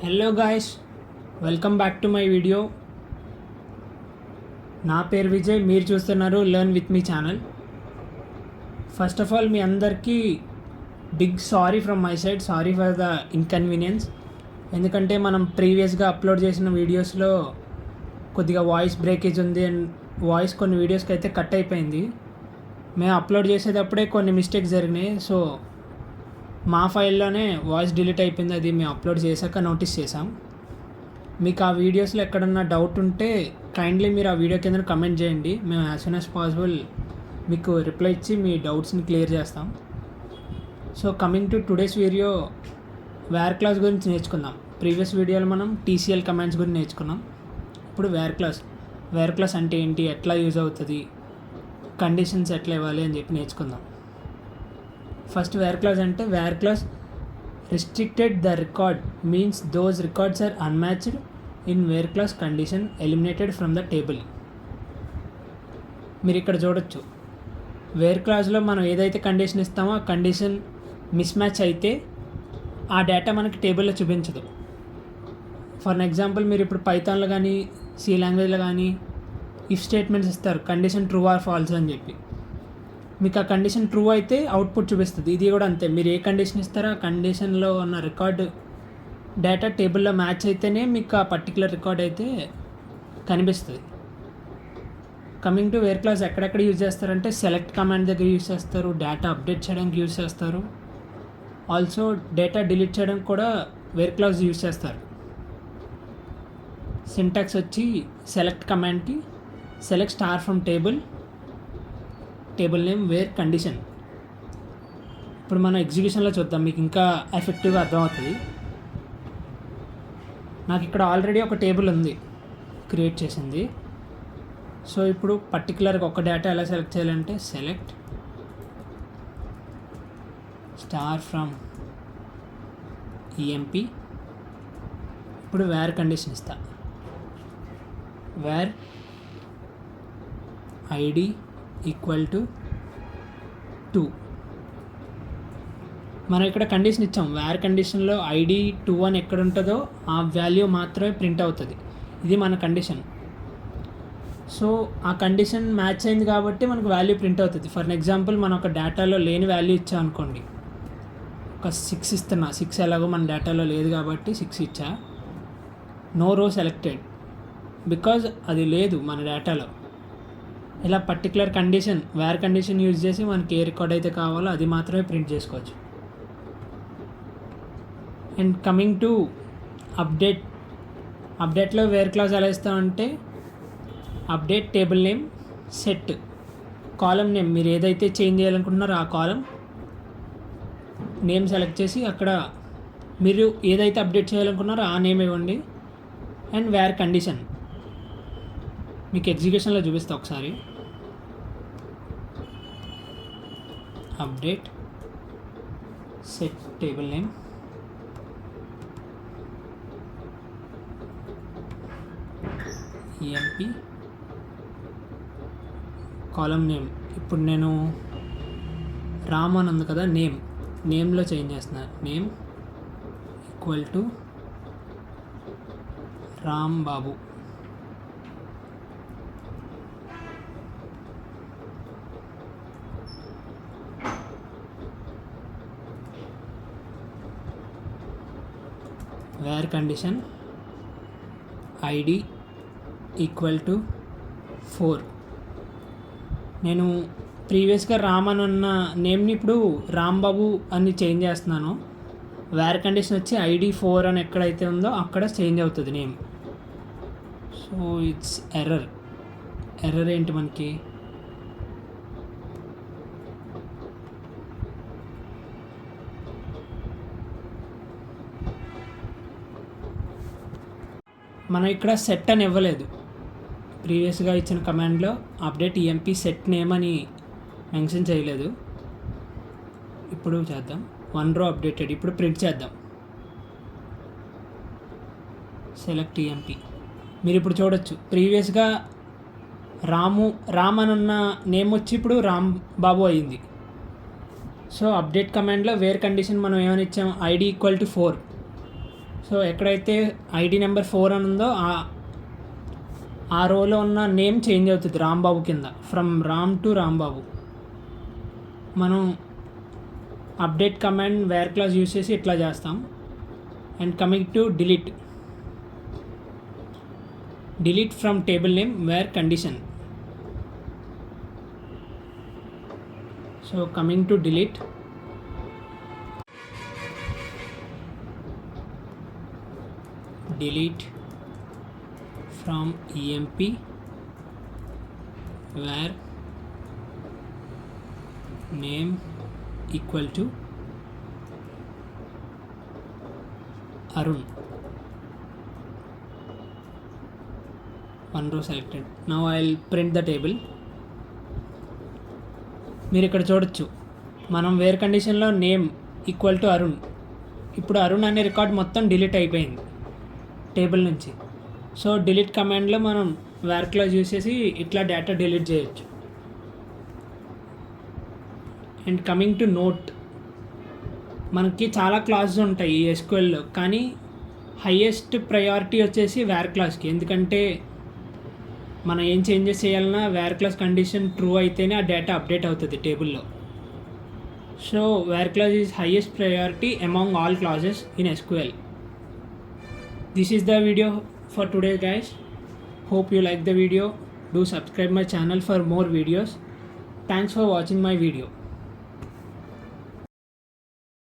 Hello guys, welcome back to my video. నా పేరు విజయ్, మీరు చూస్తున్నారు learn with me channel. First of all మీ అందరికీ big sorry from my side. Sorry for the inconvenience. ఎందుకంటే మనం ప్రీవియస్గా అప్లోడ్ చేసిన వీడియోస్లో కొద్దిగా వాయిస్ బ్రేకేజ్ ఉంది అండ్ వాయిస్ కొన్ని వీడియోస్కి అయితే కట్ అయిపోయింది. మేము అప్లోడ్ చేసేటప్పుడే కొన్ని మిస్టేక్స్ జరిగినాయి. సో మా ఫైల్లోనే వాయిస్ డిలీట్ అయిపోయింది. అది మేము అప్లోడ్ చేశాక నోటీస్ చేసాం. మీకు ఆ వీడియోస్లో ఎక్కడన్నా డౌట్ ఉంటే కైండ్లీ మీరు ఆ వీడియో కింద కమెంట్ చేయండి. మేము యాజ్ సూన్ యాజ్ పాసిబుల్ మీకు రిప్లై ఇచ్చి మీ డౌట్స్ని క్లియర్ చేస్తాం. So coming to today's video, where clause గురించి నేర్చుకుందాం. ప్రీవియస్ వీడియోలో మనం టీసీఎల్ కమాండ్స్ గురించి నేర్చుకున్నాం. ఇప్పుడు వేర్ క్లాస్ అంటే ఏంటి, ఎట్లా యూజ్ అవుతుంది, కండిషన్స్ ఎట్లా ఇవ్వాలి అని చెప్పి నేర్చుకుందాం. ఫస్ట్ వేర్ క్లాస్ అంటే, where clause restricted the record means those records are unmatched in where clause condition eliminated from the table. మీరు ఇక్కడ చూడొచ్చు, వేర్ క్లాస్లో మనం ఏదైతే కండిషన్ ఇస్తామో ఆ కండిషన్ మిస్ మ్యాచ్ అయితే ఆ డేటా మనకి టేబుల్లో చూపించదు. ఫర్ ఎగ్జాంపుల్, మీరు ఇప్పుడు పైథాన్లో కానీ సి లాంగ్వేజ్లో కానీ ఇఫ్ స్టేట్మెంట్స్ ఇస్తారు, కండిషన్ ట్రూ ఆర్ ఫాల్స్ అని చెప్పి. మీకు ఆ కండిషన్ ట్రూ అయితే అవుట్పుట్ చూపిస్తుంది. ఇది కూడా అంతే, మీరు ఏ కండిషన్ ఇస్తారో ఆ కండిషన్లో ఉన్న రికార్డు డేటా టేబుల్లో మ్యాచ్ అయితేనే మీకు ఆ పర్టికులర్ రికార్డ్ అయితే కనిపిస్తుంది. కమింగ్ టు వేర్ క్లాస్ ఎక్కడెక్కడ యూజ్ చేస్తారంటే, సెలెక్ట్ కమాండ్ దగ్గర యూజ్ చేస్తారు, డేటా అప్డేట్ చేయడానికి యూజ్ చేస్తారు, ఆల్సో డేటా డిలీట్ చేయడానికి కూడా వేర్ క్లాస్ యూజ్ చేస్తారు. సింటాక్స్ వచ్చి సెలెక్ట్ కమాండ్కి select star from table name where condition. ఇప్పుడు మనం ఎగ్జిక్యూషన్లో చూద్దాం, మీకు ఇంకా ఎఫెక్టివ్గా అర్థమవుతుంది. నాకు ఇక్కడ ఆల్రెడీ ఒక టేబుల్ ఉంది క్రియేట్ చేసింది. సో ఇప్పుడు పర్టికులర్గా ఒక డేటా ఎలా సెలెక్ట్ చేయాలంటే, సెలెక్ట్ స్టార్ ఫ్రమ్ ఈఎంపీ. ఇప్పుడు వేర్ కండిషన్ ఇస్తా, వేర్ ఐడి ఈక్వల్ టు 2. మనం ఇక్కడ కండిషన్ ఇచ్చాం, వేర్ కండిషన్లో ఐడి 2 అని ఎక్కడ ఉంటుందో ఆ వాల్యూ మాత్రమే ప్రింట్ అవుతుంది. ఇది మన కండిషన్. సో ఆ కండిషన్ మ్యాచ్ అయింది కాబట్టి మనకు వాల్యూ ప్రింట్ అవుతుంది. ఫర్ ఎగ్జాంపుల్, మనం ఒక డేటాలో లేని వాల్యూ ఇచ్చా అనుకోండి, ఒక 6 ఇస్తున్నా, 6 ఎలాగో మన డేటాలో లేదు కాబట్టి 6 ఇచ్చా. నో రో సెలెక్టెడ్ బికాజ్ అది లేదు మన డేటాలో. ఇలా particular condition, where condition use చేసి మనకి ఏ రికార్డ్ అయితే కావాలో అది మాత్రమే ప్రింట్ చేసుకోవచ్చు. అండ్ కమింగ్ టు అప్డేట్లో వేర్ క్లాస్ ఎలా ఇస్తామంటే, update table name set column name, మీరు ఏదైతే చేంజ్ చేయాలనుకుంటున్నారో ఆ కాలం నేమ్ సెలెక్ట్ చేసి అక్కడ మీరు ఏదైతే అప్డేట్ చేయాలనుకున్నారో ఆ నేమ్ ఇవ్వండి. అండ్ వేర్ కండిషన్ మీకు ఎగ్జిక్యూషన్లో చూపిస్తా ఒకసారి. Update set table name EMP కాలం నేమ్. ఇప్పుడు నేను రామ్ అని ఉంది కదా, నేమ్లో చేంజ్ చేస్తున్నా. Name equal to Ram Babu. Where condition ID equal to 4. నేను ప్రీవియస్గా రామ్ అని ఉన్న నేమ్ని ఇప్పుడు రాంబాబు అని చేంజ్ చేస్తున్నాను. వేర్ కండిషన్ వచ్చి ఐడి 4 అని ఎక్కడైతే ఉందో అక్కడ చేంజ్ అవుతుంది నేమ్. సో ఇట్స్ ఎర్రర్ ఏంటి మనకి, మనం ఇక్కడ సెట్ అని ఇవ్వలేదు. ప్రీవియస్గా ఇచ్చిన కమాండ్లో అప్డేట్ ఈఎంపీ సెట్ నేమ్ అని మెన్షన్ చేయలేదు. ఇప్పుడు చేద్దాం, 1 రో అప్డేటెడ్. ఇప్పుడు ప్రింట్ చేద్దాం, సెలెక్ట్ ఈఎంపీ. మీరు ఇప్పుడు చూడొచ్చు, ప్రీవియస్గా రామ్ అని ఉన్న నేమ్ వచ్చి ఇప్పుడు రామ్ బాబు అయింది. సో అప్డేట్ కమాండ్లో వేర్ కండిషన్ మనం ఏమని ఇచ్చాం, ఐడి ఈక్వల్ టు 4. సో ఎక్కడైతే ఐడి నెంబర్ 4 అని ఉందో ఆ రోలో ఉన్న నేమ్ చేంజ్ అవుతుంది రాంబాబు కింద, ఫ్రమ్ రామ్ టు రాంబాబు. మనం update command where clause use చేసి ఇట్లా చేస్తాం. And coming to delete from table name where condition. So coming to delete from emp where name equal to Arun. One row selected. Now I'll print the table. మీరు ఇక్కడ చూడొచ్చు, మనం wear కండిషన్లో name equal to Arun. ఇప్పుడు అరుణ్ అనే record మొత్తం delete అయిపోయింది table నుంచి. సో డిలీట్ కమాండ్లో మనం వేర్ క్లాస్ యూస్ చేసి ఇట్లా డేటా డిలీట్ చేయొచ్చు. అండ్ కమింగ్ టు నోట్, మనకి చాలా క్లాసెస్ ఉంటాయి ఈ ఎస్క్యూఎల్లో, కానీ హైయెస్ట్ ప్రయారిటీ వచ్చేసి వేర్ క్లాస్కి. ఎందుకంటే మనం ఏం చేంజెస్ చేయాలన్నా వేర్ క్లాస్ కండిషన్ ట్రూ అయితేనే ఆ డేటా అప్డేట్ అవుతుంది టేబుల్లో. So where class is highest priority among all classes in SQL. This is the video for today, guys. Hope you like the video. Do subscribe my channel for more videos. Thanks for watching my video.